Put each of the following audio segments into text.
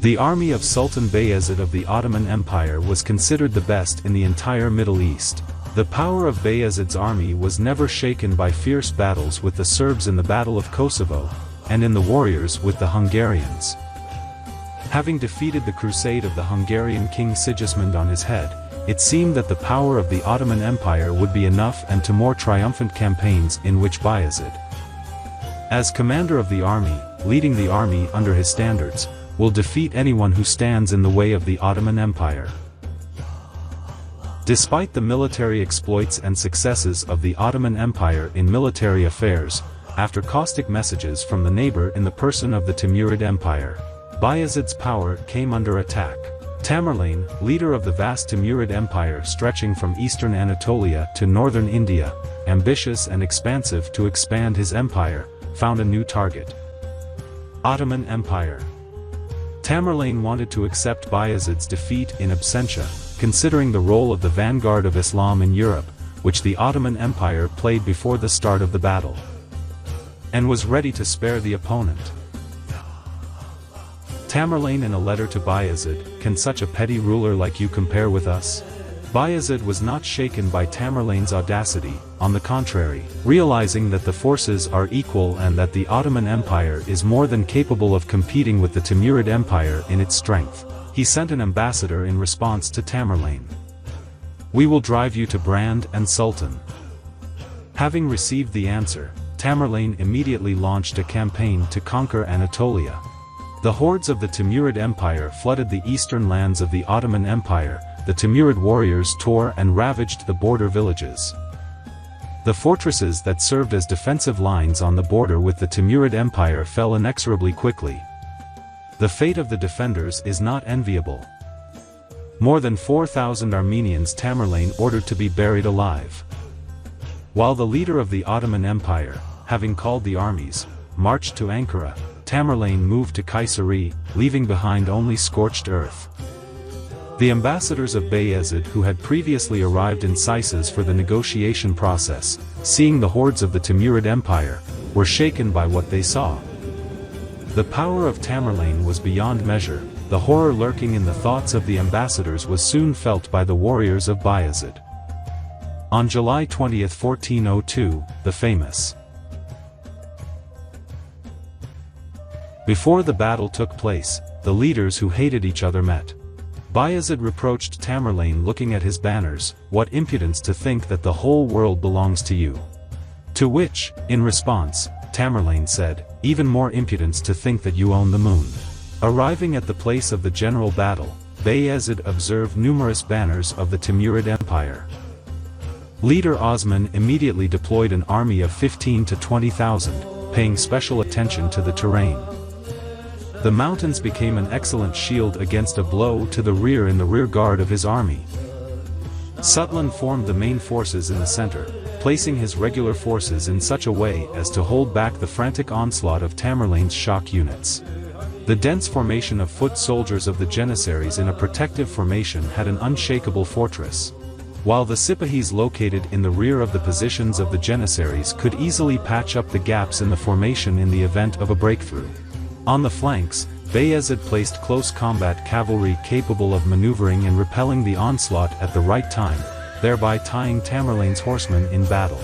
The army of Sultan Bayezid of the Ottoman Empire was considered the best in the entire Middle East. The power of Bayezid's army was never shaken by fierce battles with the Serbs in the Battle of Kosovo, and in the warriors with the Hungarians. Having defeated the crusade of the Hungarian king Sigismund on his head, it seemed that the power of the Ottoman Empire would be enough and to more triumphant campaigns in which Bayezid, as commander of the army, leading the army under his standards, will defeat anyone who stands in the way of the Ottoman Empire. Despite the military exploits and successes of the Ottoman Empire in military affairs, after caustic messages from the neighbor in the person of the Timurid Empire, Bayezid's power came under attack. Tamerlane, leader of the vast Timurid Empire stretching from eastern Anatolia to northern India, ambitious and expansive to expand his empire, found a new target. Ottoman Empire. Tamerlane wanted to accept Bayezid's defeat in absentia, considering the role of the vanguard of Islam in Europe, which the Ottoman Empire played before the start of the battle, and was ready to spare the opponent. Tamerlane in a letter to Bayezid, "Can such a petty ruler like you compare with us?" Bayezid was not shaken by Tamerlane's audacity, on the contrary, realizing that the forces are equal and that the Ottoman Empire is more than capable of competing with the Timurid Empire in its strength. He sent an ambassador in response to Tamerlane. "We will drive you to Brand and Sultan." Having received the answer, Tamerlane immediately launched a campaign to conquer Anatolia. The hordes of the Timurid Empire flooded the eastern lands of the Ottoman Empire. The Timurid warriors tore and ravaged the border villages. The fortresses that served as defensive lines on the border with the Timurid Empire fell inexorably quickly. The fate of the defenders is not enviable. More than 4,000 Armenians Tamerlane ordered to be buried alive. While the leader of the Ottoman Empire, having called the armies, marched to Angora, Tamerlane moved to Kayseri, leaving behind only scorched earth. The ambassadors of Bayezid who had previously arrived in Sisas for the negotiation process, seeing the hordes of the Timurid Empire, were shaken by what they saw. The power of Tamerlane was beyond measure. The horror lurking in the thoughts of the ambassadors was soon felt by the warriors of Bayezid. On July 20, 1402, the famous Before the battle took place, the leaders who hated each other met. Bayezid reproached Tamerlane looking at his banners, "What impudence to think that the whole world belongs to you." To which, in response, Tamerlane said, "Even more impudence to think that you own the moon." Arriving at the place of the general battle, Bayezid observed numerous banners of the Timurid Empire. Leader Osman immediately deployed an army of 15 to 20,000, paying special attention to the terrain. The mountains became an excellent shield against a blow to the rear in the rear guard of his army. Suttland formed the main forces in the center, placing his regular forces in such a way as to hold back the frantic onslaught of Tamerlane's shock units. The dense formation of foot soldiers of the Janissaries in a protective formation had an unshakable fortress, while the Sipahis located in the rear of the positions of the Janissaries could easily patch up the gaps in the formation in the event of a breakthrough. On the flanks, Bayezid placed close combat cavalry capable of maneuvering and repelling the onslaught at the right time, thereby tying Tamerlane's horsemen in battle,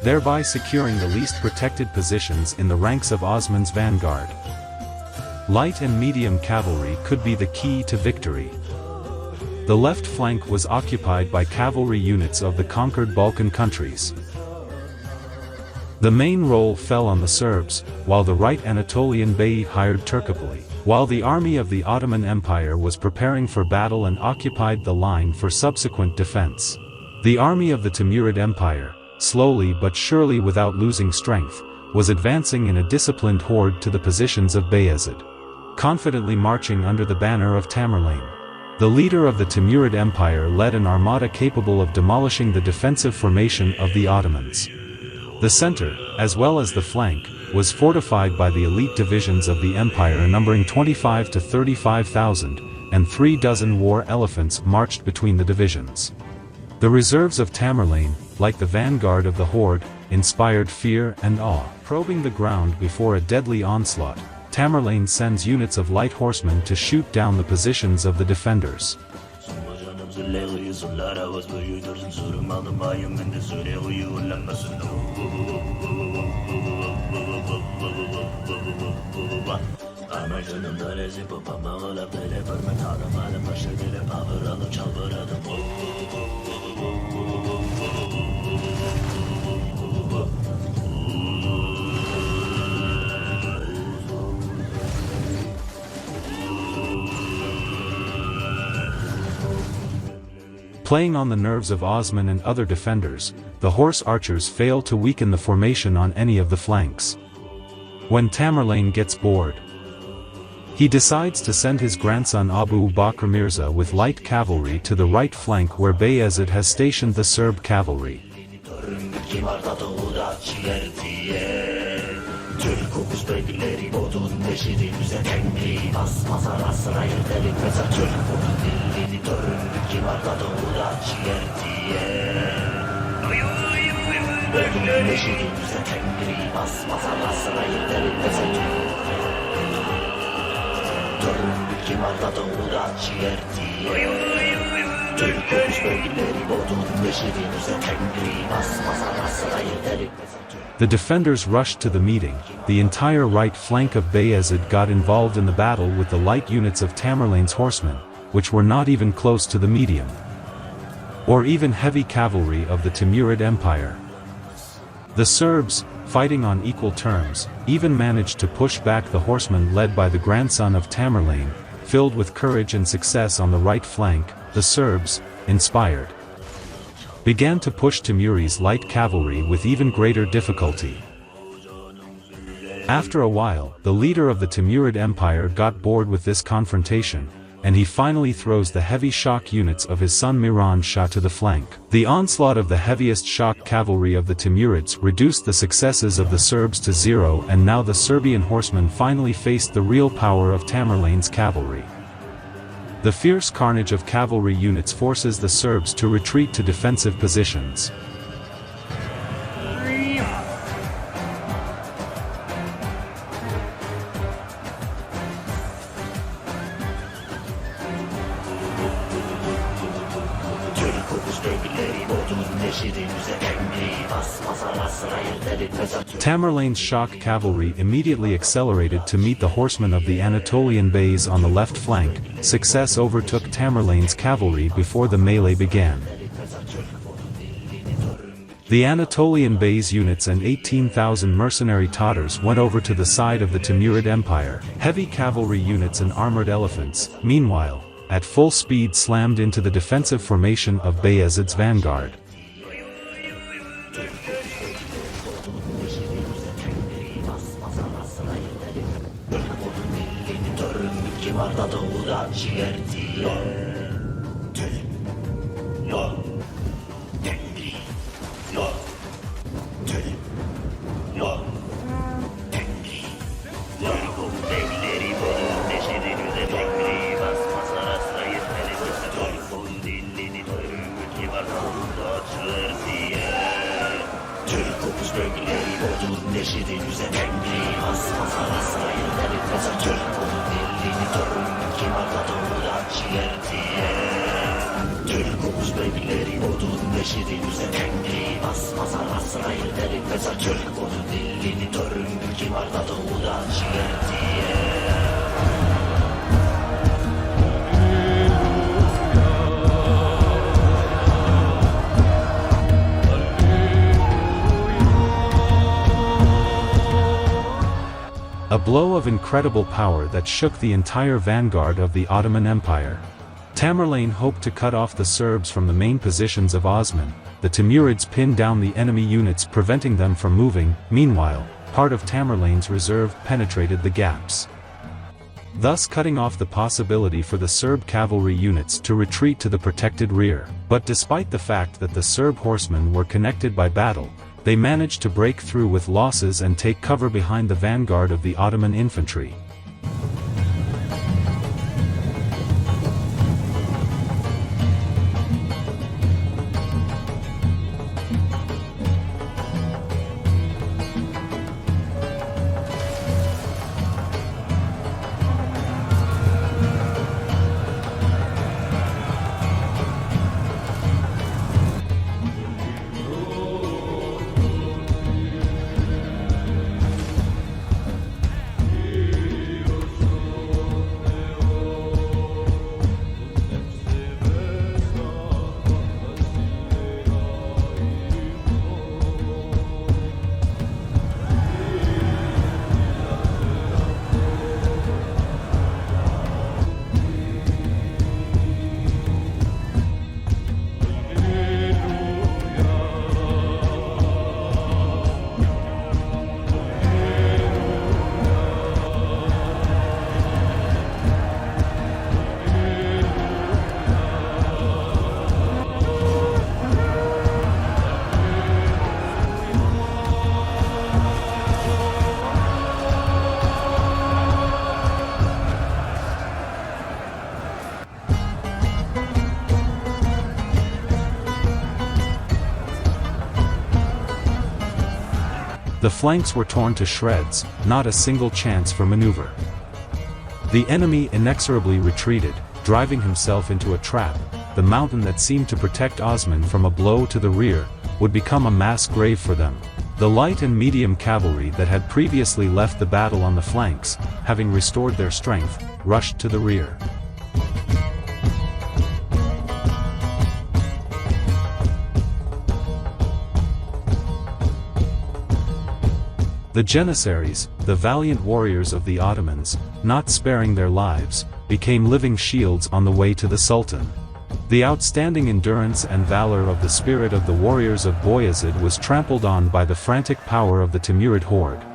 thereby securing the least protected positions in the ranks of Osman's vanguard. Light and medium cavalry could be the key to victory. The left flank was occupied by cavalry units of the conquered Balkan countries. The main role fell on the Serbs, while the right Anatolian Bey hired Turkopoli. While the army of the Ottoman Empire was preparing for battle and occupied the line for subsequent defense, the army of the Timurid Empire, slowly but surely without losing strength, was advancing in a disciplined horde to the positions of Bayezid, confidently marching under the banner of Tamerlane. The leader of the Timurid Empire led an armada capable of demolishing the defensive formation of the Ottomans. The center, as well as the flank, was fortified by the elite divisions of the empire numbering 25 to 35,000, and 3 dozen war elephants marched between the divisions. The reserves of Tamerlane, like the vanguard of the horde, inspired fear and awe. Probing the ground before a deadly onslaught, Tamerlane sends units of light horsemen to shoot down the positions of the defenders. Playing on the nerves of Osman and other defenders, the horse archers fail to weaken the formation on any of the flanks. When Tamerlane gets bored, he decides to send his grandson Abu Bakr Mirza with light cavalry to the right flank where Bayezid has stationed the Serb cavalry. The defenders rushed to the meeting. The entire right flank of Bayezid got involved in the battle with the light units of Tamerlane's horsemen, which were not even close to the medium or even heavy cavalry of the Timurid Empire. The Serbs, fighting on equal terms, even managed to push back the horsemen led by the grandson of Tamerlane. Filled with courage and success on the right flank, the Serbs, inspired, began to push Timurid's light cavalry with even greater difficulty. After a while, the leader of the Timurid Empire got bored with this confrontation, and he finally throws the heavy shock units of his son Miran Shah to the flank. The onslaught of the heaviest shock cavalry of the Timurids reduced the successes of the Serbs to zero, and now the Serbian horsemen finally faced the real power of Tamerlane's cavalry. The fierce carnage of cavalry units forces the Serbs to retreat to defensive positions. Tamerlane's shock cavalry immediately accelerated to meet the horsemen of the Anatolian Beys on the left flank. Success overtook Tamerlane's cavalry before the melee began. The Anatolian Beys units and 18,000 mercenary Tatars went over to the side of the Timurid Empire. Heavy cavalry units and armored elephants, meanwhile, at full speed slammed into the defensive formation of Bayezid's vanguard. A blow of incredible power that shook the entire vanguard of the Ottoman Empire. Tamerlane hoped to cut off the Serbs from the main positions of Osman. The Timurids pinned down the enemy units, preventing them from moving. Meanwhile, part of Tamerlane's reserve penetrated the gaps, thus cutting off the possibility for the Serb cavalry units to retreat to the protected rear. But despite the fact that the Serb horsemen were connected by battle, they managed to break through with losses and take cover behind the vanguard of the Ottoman infantry. The flanks were torn to shreds, not a single chance for maneuver. The enemy inexorably retreated, driving himself into a trap. The mountain that seemed to protect Osman from a blow to the rear would become a mass grave for them. The light and medium cavalry that had previously left the battle on the flanks, having restored their strength, rushed to the rear. The Janissaries, the valiant warriors of the Ottomans, not sparing their lives, became living shields on the way to the Sultan. The outstanding endurance and valor of the spirit of the warriors of Bayezid was trampled on by the frantic power of the Timurid horde.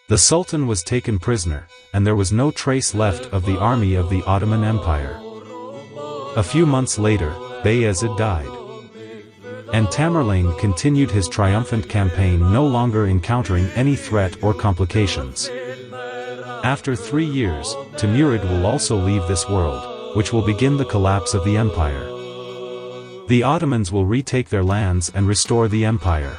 The Sultan was taken prisoner, and there was no trace left of the army of the Ottoman Empire. A few months later, Bayezid died. And Tamerlane continued his triumphant campaign, no longer encountering any threat or complications. After 3 years, Timurid will also leave this world, which will begin the collapse of the empire. The Ottomans will retake their lands and restore the empire.